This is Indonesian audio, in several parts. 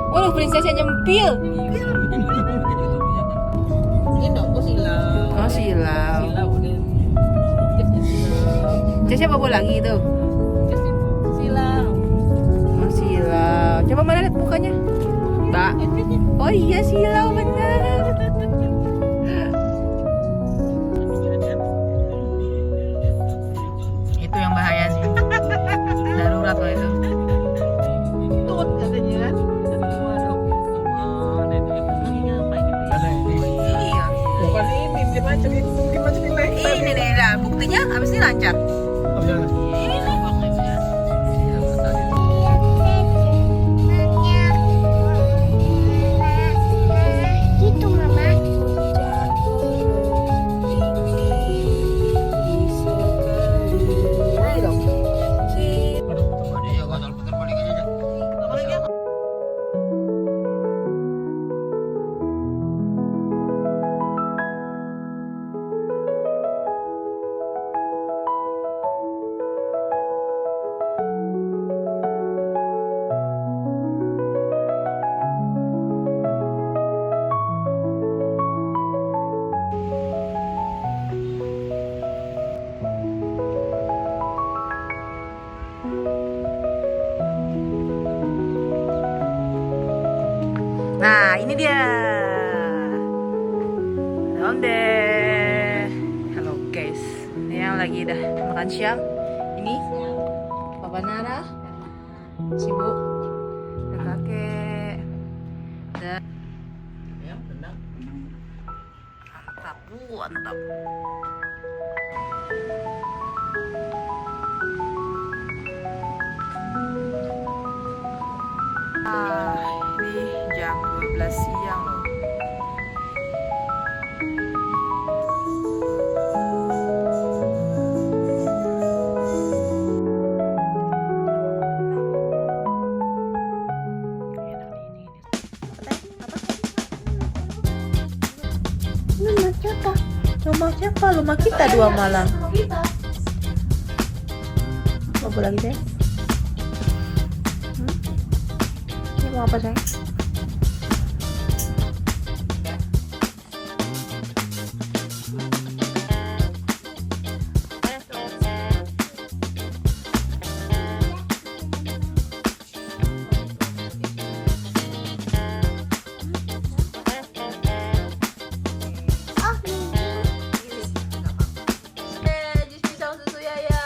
Waduh, prinsesnya nyempil. Ini aku silau. Oh, silau. Silau udah. Silau. Cesnya bobo lagi itu. Silau. Oh, silau. Coba mana lihat mukanya. Mbak. Oh iya, silau bener. Itu yang bahaya sih. Darurat loh itu. Tut katanya kan. Waduh. Oh, nenek emangnya apa ini? Iya. Bukan ini, dimacunin naik. Ini nih, lah buktinya abis ini lancar. Oh, jangan. Ini maksudnya. Gitu mama. Ini dong. Nah, ini dia. Onde. Halo guys. Ini yang lagi dah makan siang. Ini Papa Nara, Cibu, dan kakek. Dan Ya, benar. mantap, mantap. Ini jam 12 siang loh. Mama siapa? Rumah siapa? Rumah kita dua malam. Mau lagi deh? Ini mau apa sayang? Oh, Jus pisang susu Yaya.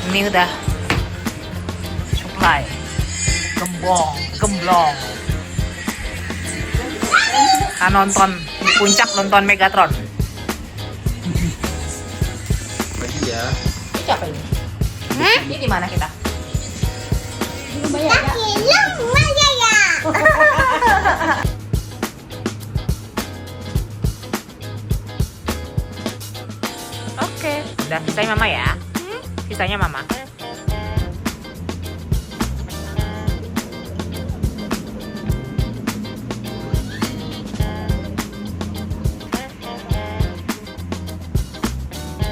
Ini udah supply gemblong. Kan nonton di puncak nonton Megatron. Lagi ya. Ini siapa ini? Ini di mana kita? Oke, udah sisanya mama ya. Sisanya mama.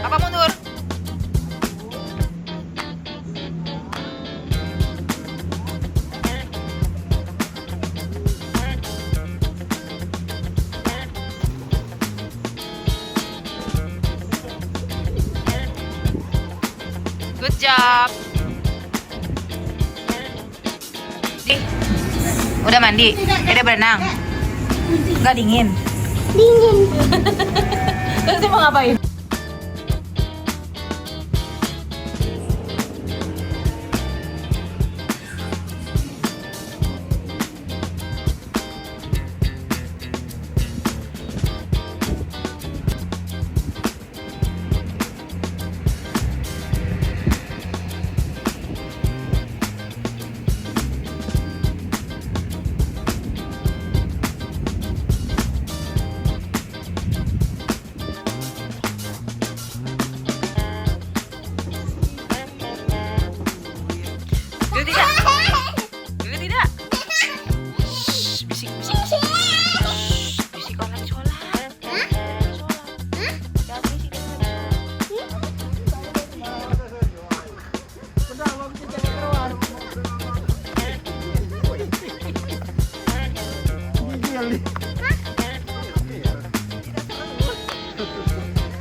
Papa mundur. Good job. Udah mandi? Udah berenang? Enggak dingin? dingin. Terus dia mau ngapain?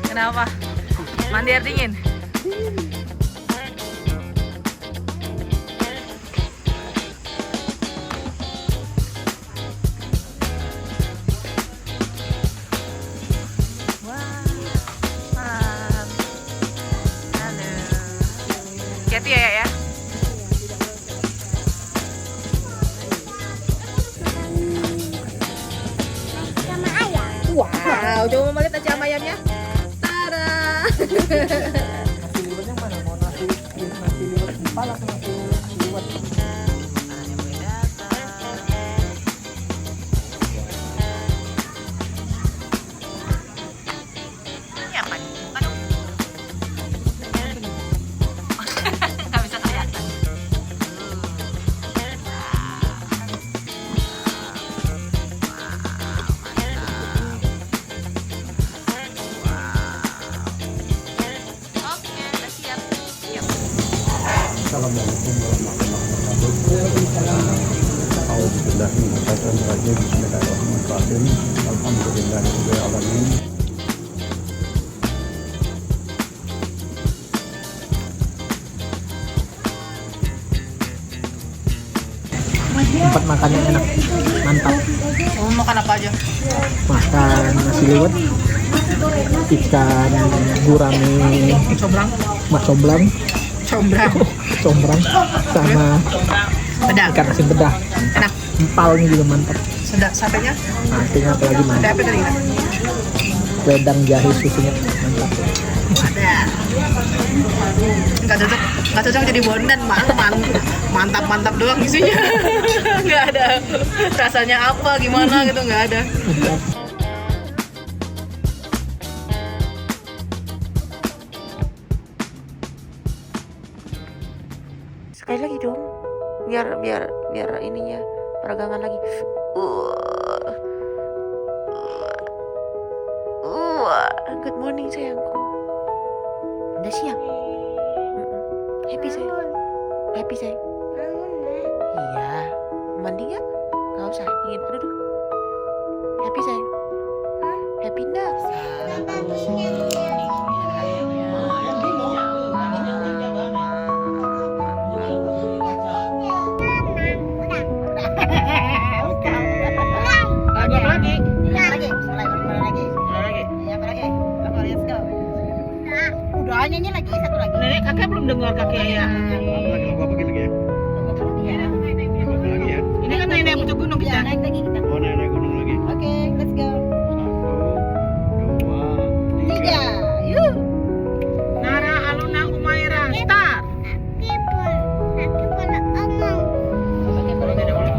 Kenapa? Mandi air dingin? Hati ya. Sama ayam. Wow, coba mau lihat aja sama ayamnya. Tara. Nasi liwetnya mana? Mau nasi liwet empal atau nasi liwet? Ini apa nih? Aduh. Nggak bisa kelihatan. Oke, udah siap. Siap. Assalamualaikum warahmatullahi wabarakatuh. Bismillahirrahmanirrahim. Bismillahirrahmanirrahim. Alhamdulillahirabbil alamin. Tempat makan yang enak, mantap. Mau makan apa aja? Makan nasi liwet, ikan gurame, Cobrang. macoblang, combrang, sama Pedas. ikan asin pedas. Enak. Empalnya juga mantap. Sedap satenya. Nantinya apa lagi Ada mantap. apa tadi? Wedang jahe susunya mantap. Ada. Nggak cocok jadi bondan, mantap doang isinya. Nggak ada rasanya apa gimana gitu, nggak ada. Sekali lagi dong, biar ininya peregangan lagi. Good morning sayangku. Udah siang. Happy sayang. Happy sayang. Iya. Mandi nggak? Nggak usah. Ingin duduk. Happy sayang. Happy nggak? Udah nyanyi lagi satu lagi. Nenek kakek belum dengar kakek ya. Bapak lagi ya? Lagi ya? Ini kan nenek pucuk gunung Ya, kita. naik lagi kita. Oh, naik gunung lagi. Oke, let's go. 1, 2, 3. Yuk. Nara Aluna Humaira start. Aku pun omong.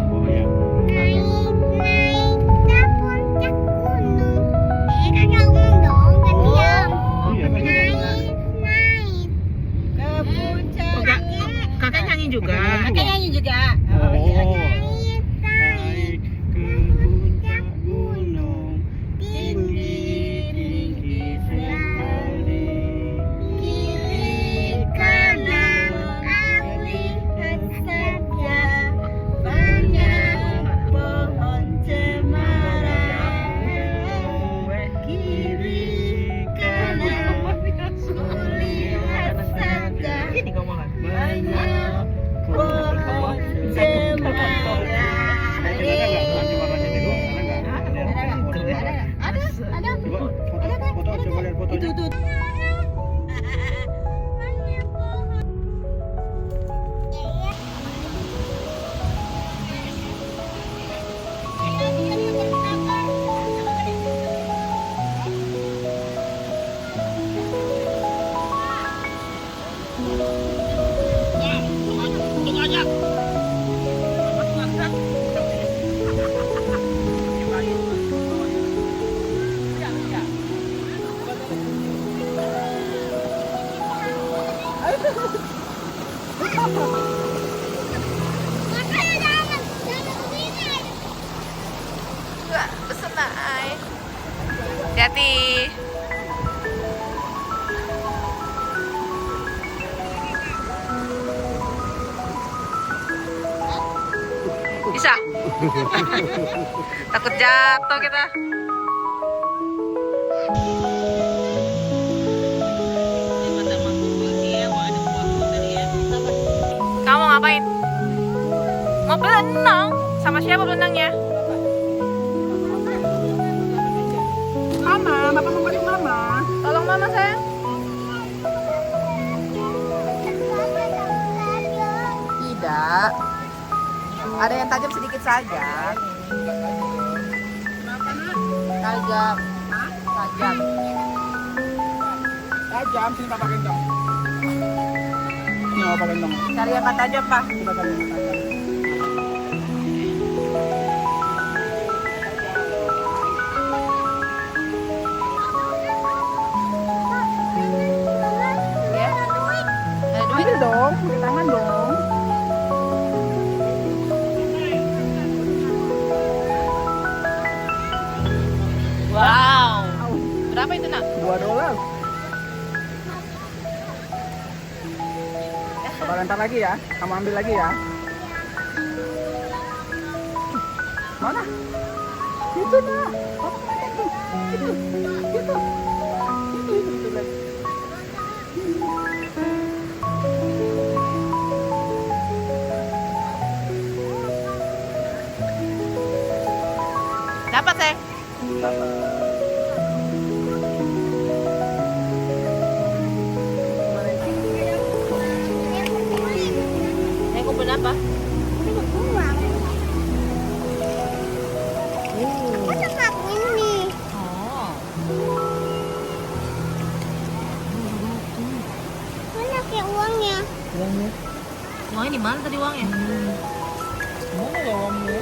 Oh ya. Naik ke puncak gunung. Kakak omong dong, kan diam. Iya, kan Naik. Ke puncak. Kakek nyanyi juga. Kakek nyanyi juga. Oh. Naik. Naik ke puncak gunung tinggi sekali. Kiri kanan aku lihat saja banyak pohon cemara. Kiri kanan ku lihat saja Ini ngomongan. banyak pohon cemara. Itu. Enggak, pesen naik. Hati-hati. Bisa. Takut jatuh kita. Kamu ngapain? Mau berenang? Sama siapa berenangnya? Mama, bapak mau balik mama. Tolong mama sayang. Tidak. Ada yang tajam sedikit saja. Tajam. Tajam. Tajam, sini papa gendong. Ini papa gendong. Cari yang nggak tajam, Pak. Kita cari yang tajam. Ya. Ada duit. Ambil dong, pakai tangan dong. Wow. Berapa itu, Nak? $2. Sabar ntar lagi ya, kamu ambil lagi ya. Mana? Itu nak. Papa kemana tuh? Itu. Lihat. Dapat, sayang. Saya kumpulin apa? Tempat ini. Oh. Mana kayak uangnya? Uangnya di mana tadi uangnya? Mana ya uangnya?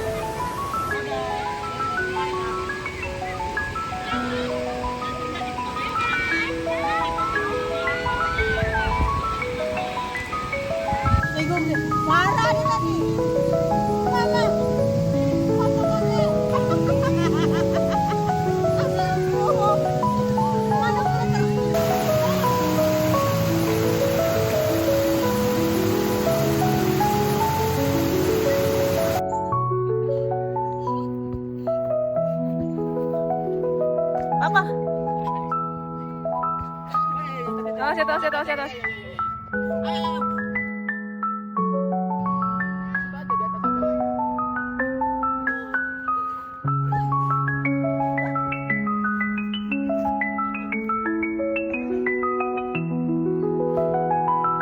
Marah dia tadi. Mama. Apa? Tos.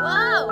Wow.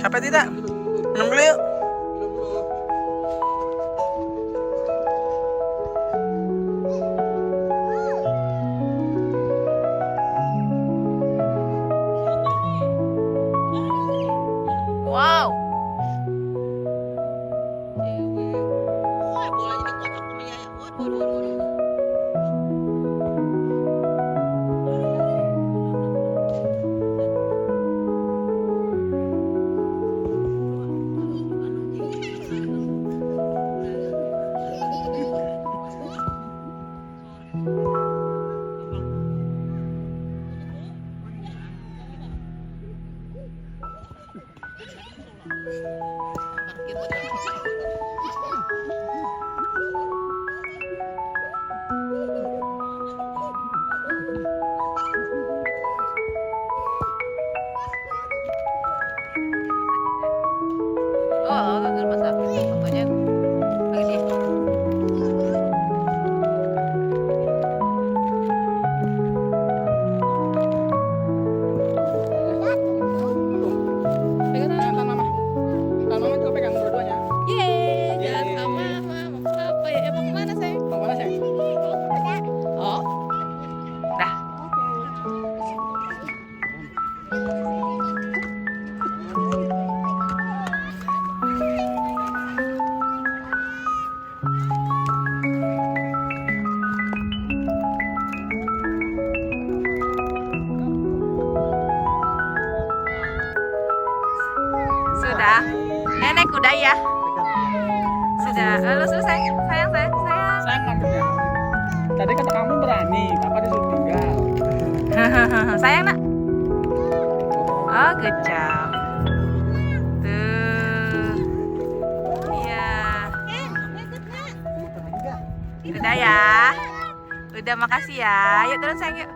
Capek tidak? Minum dulu yuk. Wow. Udah ya? Sudah. Lalu selesai. Sayang. Sangat ya. Tadi kata kamu berani, papa disuruh tinggal. Sayang nak. Oh, good job. Tuh. Iya. Udah ya. Udah, makasih ya. Yuk turun sayang yuk.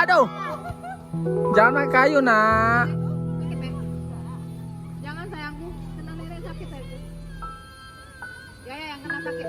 Aduh. Jangan main kayu, Nak. Jangan sayangku, kena lirik sakit sayangku. Ya yang kena sakit.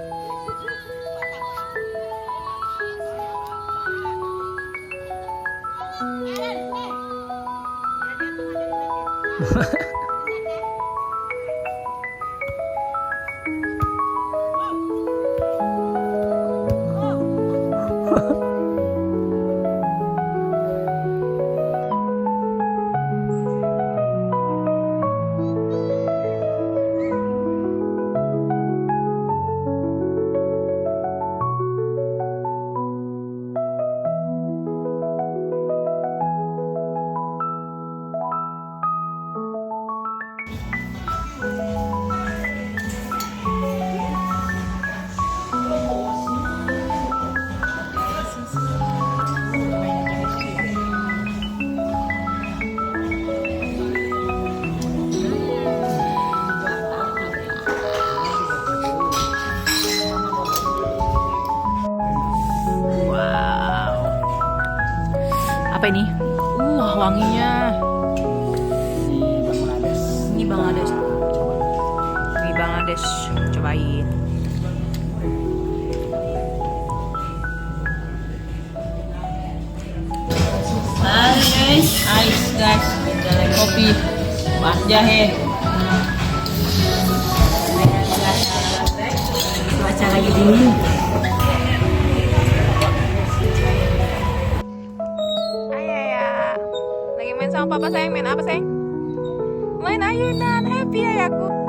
Apa ini? Wanginya. Di Bangladesh. Ini Bangladesh. Cobain. Ice guys, jalan kopi, mas jahe. Cuaca lagi dingin. Ayah. Lagi main sama papa sayang. Main apa sayang? Main ayunan. Happy ayahku.